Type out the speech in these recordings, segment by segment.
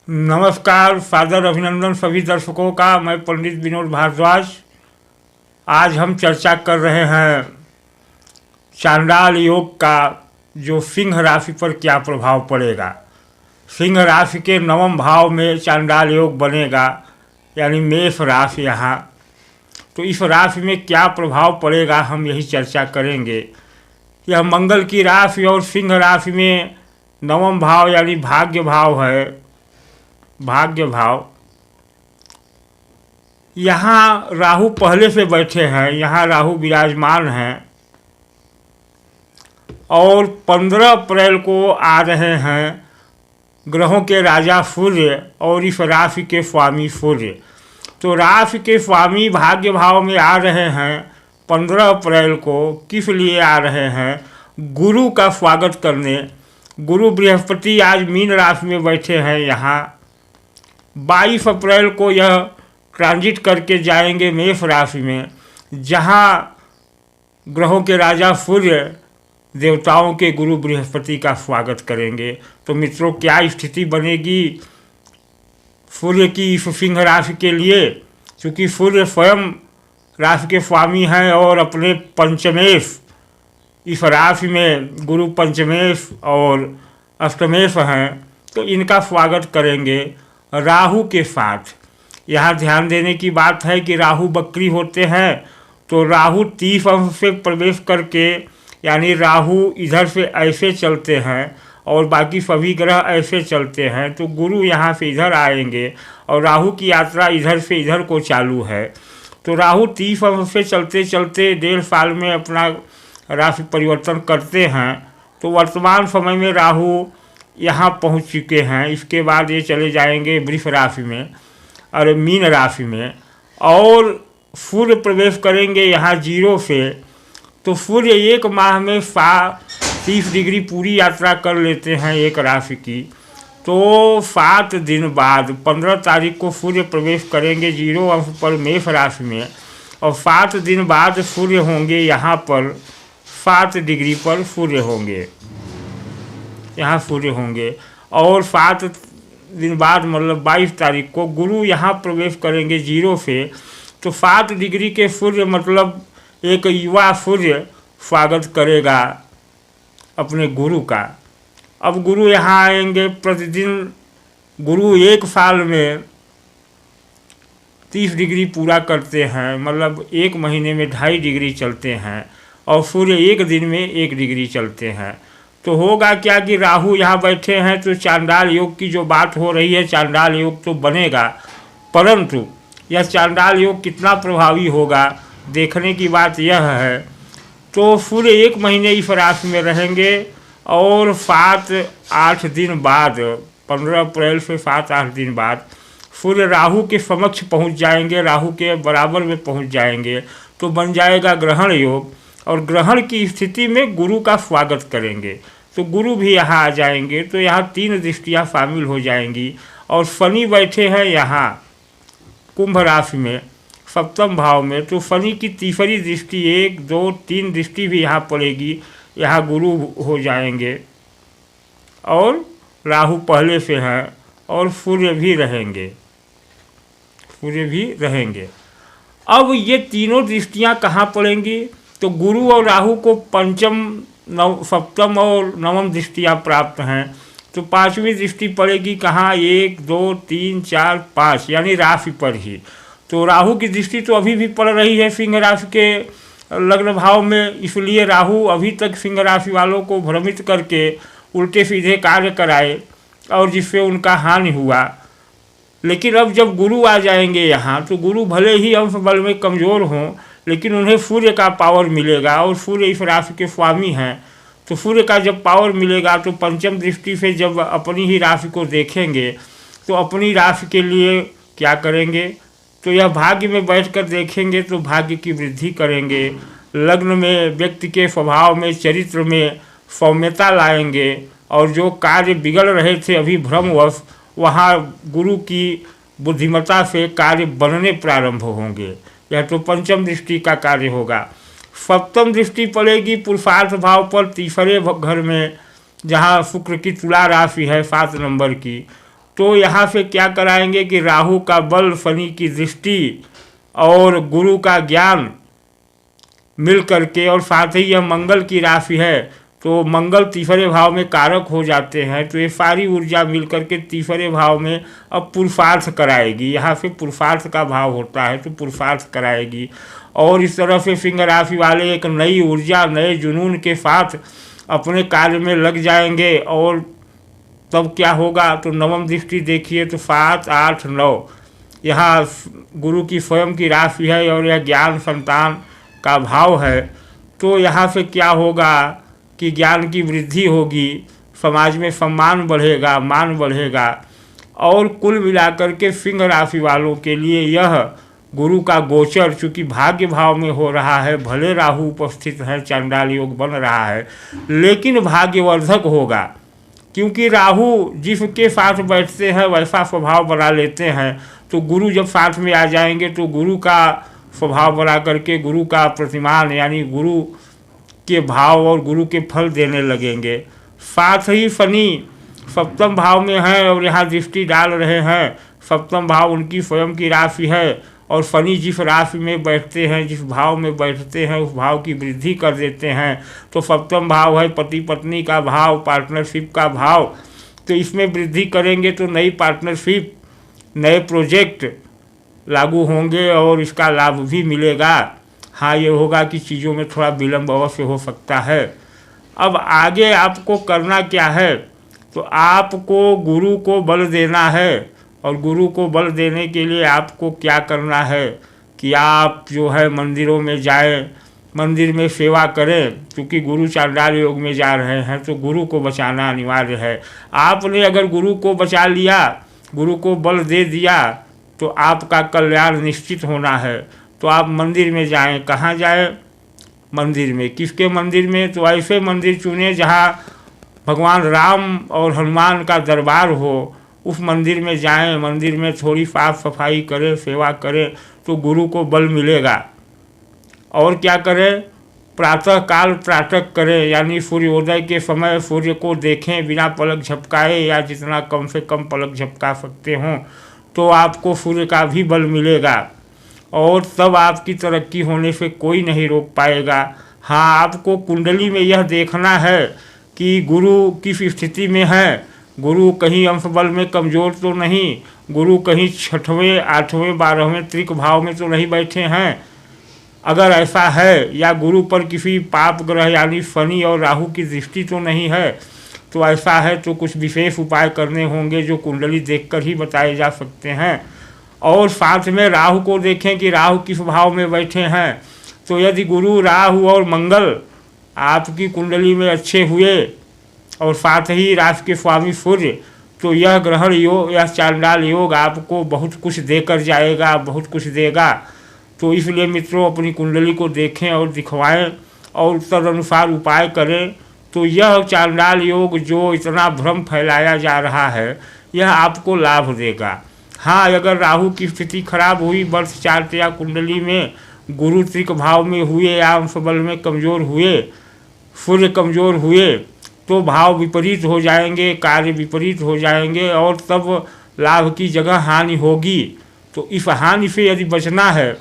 नमस्कार, सादर अभिनंदन सभी दर्शकों का। मैं पंडित विनोद भारद्वाज। आज हम चर्चा कर रहे हैं चांडाल योग का जो सिंह राशि पर क्या प्रभाव पड़ेगा। सिंह राशि के नवम भाव में चांडाल योग बनेगा, यानी मेष राशि यहाँ। तो इस राशि में क्या प्रभाव पड़ेगा, हम यही चर्चा करेंगे। यह मंगल की राशि और सिंह राशि में नवम भाव यानी भाग्य भाव है। भाग्य भाव यहाँ राहु पहले से बैठे हैं, यहाँ राहु विराजमान हैं और 15 अप्रैल को आ रहे हैं ग्रहों के राजा सूर्य और इस राशि के स्वामी सूर्य। तो राशि के स्वामी भाग्य भाव में आ रहे हैं 15 अप्रैल को। किस लिए आ रहे हैं? गुरु का स्वागत करने। गुरु बृहस्पति आज मीन राशि में बैठे हैं यहाँ। 22 अप्रैल को यह ट्रांजिट करके जाएंगे मेष राशि में, जहाँ ग्रहों के राजा सूर्य देवताओं के गुरु बृहस्पति का स्वागत करेंगे। तो मित्रों, क्या स्थिति बनेगी सूर्य की इस सिंह राशि के लिए? क्योंकि सूर्य स्वयं राशि के स्वामी हैं और अपने पंचमेश, इस राशि में गुरु पंचमेश और अष्टमेश हैं, तो इनका स्वागत करेंगे राहु के साथ। यहाँ ध्यान देने की बात है कि राहु बकरी होते हैं, तो राहु 30 अंश से प्रवेश करके, यानी राहु इधर से ऐसे चलते हैं और बाकी सभी ग्रह ऐसे चलते हैं। तो गुरु यहाँ से इधर आएंगे और राहु की यात्रा इधर से इधर को चालू है। तो राहु 30 अंश से चलते चलते 1.5 साल में अपना राशि परिवर्तन करते हैं। तो वर्तमान समय में राहु यहाँ पहुँच चुके हैं। इसके बाद ये चले जाएंगे वृष राशि में और मीन राशि में, और सूर्य प्रवेश करेंगे यहाँ 0 से। तो सूर्य 1 माह में 30 डिग्री पूरी यात्रा कर लेते हैं एक राशि की। तो 7 दिन बाद 15 तारीख को सूर्य प्रवेश करेंगे 0 अंश पर मेष राशि में, और 7 दिन बाद सूर्य होंगे यहाँ पर 7 डिग्री पर सूर्य होंगे, यहाँ सूर्य होंगे। और 7 दिन बाद मतलब 22 तारीख को गुरु यहाँ प्रवेश करेंगे 0 से। तो 7 डिग्री के सूर्य मतलब एक युवा सूर्य स्वागत करेगा अपने गुरु का। अब गुरु यहाँ आएंगे प्रतिदिन। गुरु 1 साल में 30 डिग्री पूरा करते हैं, मतलब 1 महीने में 2.5 डिग्री चलते हैं, और सूर्य 1 दिन में 1 डिग्री चलते हैं। तो होगा क्या कि राहु यहाँ बैठे हैं, तो चांडाल योग की जो बात हो रही है, चांडाल योग तो बनेगा, परंतु यह चांडाल योग कितना प्रभावी होगा देखने की बात यह है। तो सूर्य 1 महीने इस राशि में रहेंगे और 7-8 दिन बाद, 15 अप्रैल से 7-8 दिन बाद सूर्य राहु के समक्ष पहुँच जाएंगे, राहु के बराबर में पहुँच जाएंगे। तो बन जाएगा ग्रहण योग, और ग्रहण की स्थिति में गुरु का स्वागत करेंगे। तो गुरु भी यहाँ आ जाएंगे, तो यहाँ 3 दृष्टियाँ शामिल हो जाएंगी। और शनि बैठे हैं यहाँ कुंभ राशि में 7वें भाव में, तो शनि की तीसरी दृष्टि 1, 2, 3 दृष्टि भी यहाँ पड़ेगी। यहाँ गुरु हो जाएंगे और राहु पहले से हैं और सूर्य भी रहेंगे, सूर्य भी रहेंगे। अब ये तीनों दृष्टियाँ कहाँ पड़ेंगी? तो गुरु और राहु को 5वीं, 7वीं और 9वीं दृष्टियाँ प्राप्त हैं। तो 5वीं दृष्टि पड़ेगी कहाँ? 1, 2, 3, 4, 5, यानी राशि पर ही। तो राहु की दृष्टि तो अभी भी पड़ रही है सिंह राशि के लग्न भाव में, इसलिए राहु अभी तक सिंह राशि वालों को भ्रमित करके उल्टे सीधे कार्य कराए और जिससे उनका हानि हुआ। लेकिन अब जब गुरु आ जाएंगे यहाँ, तो गुरु भले ही अंश बल में कमज़ोर हों, लेकिन उन्हें सूर्य का पावर मिलेगा, और सूर्य इस राशि के स्वामी हैं। तो सूर्य का जब पावर मिलेगा, तो 5वीं दृष्टि से जब अपनी ही राशि को देखेंगे, तो अपनी राशि के लिए क्या करेंगे? तो यह भाग्य में बैठकर देखेंगे तो भाग्य की वृद्धि करेंगे। लग्न में व्यक्ति के स्वभाव में, चरित्र में सौम्यता लाएंगे, और जो कार्य बिगड़ रहे थे अभी भ्रमवश, वहाँ गुरु की बुद्धिमत्ता से कार्य बनने प्रारंभ होंगे। यह तो 5वीं दृष्टि का कार्य होगा। 7वीं दृष्टि पड़ेगी पुरुषार्थ भाव पर, तीसरे घर में, जहाँ शुक्र की तुला राशि है 7 नंबर की। तो यहाँ से क्या कराएंगे कि राहु का बल, शनि की दृष्टि और गुरु का ज्ञान मिल करके, और साथ ही यह मंगल की राशि है तो मंगल तीसरे भाव में कारक हो जाते हैं, तो ये सारी ऊर्जा मिल करके तीसरे भाव में अब पुरुषार्थ कराएगी। यहाँ से पुरुषार्थ का भाव होता है तो पुरुषार्थ कराएगी, और इस तरह से सिंह राशि वाले एक नई ऊर्जा, नए जुनून के साथ अपने कार्य में लग जाएंगे। और तब क्या होगा, तो नवम दृष्टि देखिए तो 7, 8, 9 यहाँ गुरु की स्वयं की राशि है और यह ज्ञान संतान का भाव है। तो यहाँ से क्या होगा कि ज्ञान की वृद्धि होगी, समाज में सम्मान बढ़ेगा, मान बढ़ेगा। और कुल मिलाकर के सिंह राशि वालों के लिए यह गुरु का गोचर चूँकि भाग्य भाव में हो रहा है, भले राहु उपस्थित है, चांडाल योग बन रहा है, लेकिन भाग्यवर्धक होगा, क्योंकि राहु जिसके साथ बैठते हैं वैसा स्वभाव बना लेते हैं। तो गुरु जब साथ में आ जाएंगे तो गुरु का स्वभाव बना करके गुरु का प्रतिमान यानी गुरु के भाव और गुरु के फल देने लगेंगे। साथ ही शनि सप्तम भाव में है और यहाँ दृष्टि डाल रहे हैं। सप्तम भाव उनकी स्वयं की राशि है, और शनि जिस राशि में बैठते हैं, जिस भाव में बैठते हैं, उस भाव की वृद्धि कर देते हैं। तो सप्तम भाव है पति पत्नी का भाव, पार्टनरशिप का भाव, तो इसमें वृद्धि करेंगे तो नई पार्टनरशिप, नए प्रोजेक्ट लागू होंगे और इसका लाभ भी मिलेगा। हाँ, ये होगा कि चीज़ों में थोड़ा विलम्ब अवश्य हो सकता है। अब आगे आपको करना क्या है, तो आपको गुरु को बल देना है, और गुरु को बल देने के लिए आपको क्या करना है कि आप जो है मंदिरों में जाएं, मंदिर में सेवा करें, क्योंकि गुरु चांडाल योग में जा रहे हैं तो गुरु को बचाना अनिवार्य है। आपने अगर गुरु को बचा लिया, गुरु को बल दे दिया, तो आपका कल्याण निश्चित होना है। तो आप मंदिर में जाएं, कहाँ जाएं? मंदिर में। किसके मंदिर में? तो ऐसे मंदिर चुने जहाँ भगवान राम और हनुमान का दरबार हो, उस मंदिर में जाएं। मंदिर में थोड़ी साफ सफाई करें, सेवा करें, तो गुरु को बल मिलेगा। और क्या करें? प्रातः काल त्राटक करें, यानी सूर्योदय के समय सूर्य को देखें बिना पलक झपकाए, या जितना कम से कम पलक झपका सकते हों, तो आपको सूर्य का भी बल मिलेगा, और तब आपकी तरक्की होने से कोई नहीं रोक पाएगा। हाँ, आपको कुंडली में यह देखना है कि गुरु किस स्थिति में है। गुरु कहीं अंश बल में कमज़ोर तो नहीं, गुरु कहीं 6वें, 8वें, 12वें त्रिक भाव में तो नहीं बैठे हैं। अगर ऐसा है, या गुरु पर किसी पाप ग्रह यानी शनि और राहु की दृष्टि तो नहीं है, तो ऐसा है तो कुछ विशेष उपाय करने होंगे जो कुंडली देखकर ही बताए जा सकते हैं। और साथ में राहु को देखें कि राहु किस भाव में बैठे हैं। तो यदि गुरु, राहु और मंगल आपकी कुंडली में अच्छे हुए, और साथ ही राशि के स्वामी सूर्य, तो यह ग्रहण योग, यह चांडाल योग आपको बहुत कुछ देकर जाएगा, बहुत कुछ देगा। तो इसलिए मित्रों, अपनी कुंडली को देखें और दिखवाएं और तदनुसार उपाय करें। तो यह चांडाल योग जो इतना भ्रम फैलाया जा रहा है, यह आपको लाभ देगा। हाँ, अगर राहु की स्थिति खराब हुई, वर्ष चार्ट या कुंडली में गुरु त्रिक भाव में हुए या अंश बल में कमज़ोर हुए, सूर्य कमज़ोर हुए, तो भाव विपरीत हो जाएंगे, कार्य विपरीत हो जाएंगे, और तब लाभ की जगह हानि होगी। तो इस हानि से यदि बचना है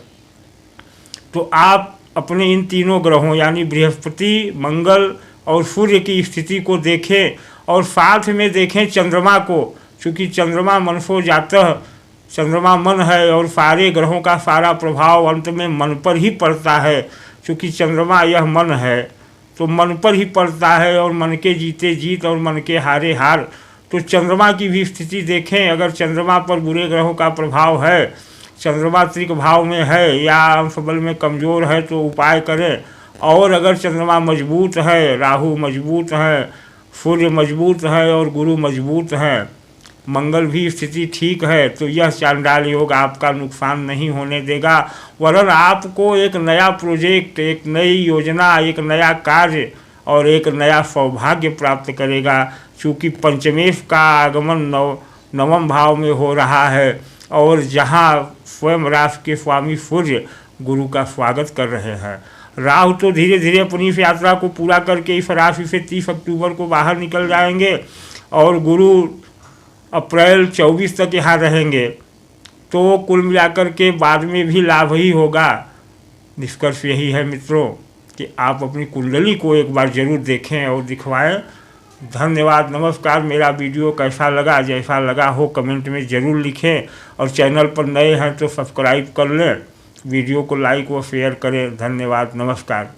तो आप अपने इन तीनों ग्रहों यानी बृहस्पति, मंगल और सूर्य की स्थिति को देखें, और साथ में देखें चंद्रमा को, क्योंकि चंद्रमा मनसो जातः, चंद्रमा मन है, और सारे ग्रहों का सारा प्रभाव अंत में मन पर ही पड़ता है। क्योंकि चंद्रमा यह मन है, तो मन पर ही पड़ता है, और मन के जीते जीत और मन के हारे हार। तो चंद्रमा की भी स्थिति देखें। अगर चंद्रमा पर बुरे ग्रहों का प्रभाव है, चंद्रमा त्रिक भाव में है या अंश बल में कमज़ोर है, तो उपाय करें। और अगर चंद्रमा मजबूत है, राहु मजबूत है, सूर्य मजबूत है और गुरु मजबूत है, मंगल भी स्थिति ठीक है, तो यह चांडाल योग आपका नुकसान नहीं होने देगा, वरन आपको एक नया प्रोजेक्ट, एक नई योजना, एक नया कार्य और एक नया सौभाग्य प्राप्त करेगा। चूँकि पंचमेश का आगमन नवम भाव में हो रहा है, और जहाँ स्वयं राशि के स्वामी सूर्य गुरु का स्वागत कर रहे हैं। राहु तो धीरे धीरे अपनी इस यात्रा को पूरा करके इस राशि से 30 अक्टूबर को बाहर निकल जाएंगे, और गुरु अप्रैल 24 तक यहाँ रहेंगे तो कुल मिलाकर के बाद में भी लाभ ही होगा। निष्कर्ष यही है मित्रों कि आप अपनी कुंडली को एक बार ज़रूर देखें और दिखवाएं। धन्यवाद, नमस्कार। मेरा वीडियो कैसा लगा, जैसा लगा हो कमेंट में ज़रूर लिखें और चैनल पर नए हैं तो सब्सक्राइब कर लें, वीडियो को लाइक व शेयर करें। धन्यवाद, नमस्कार।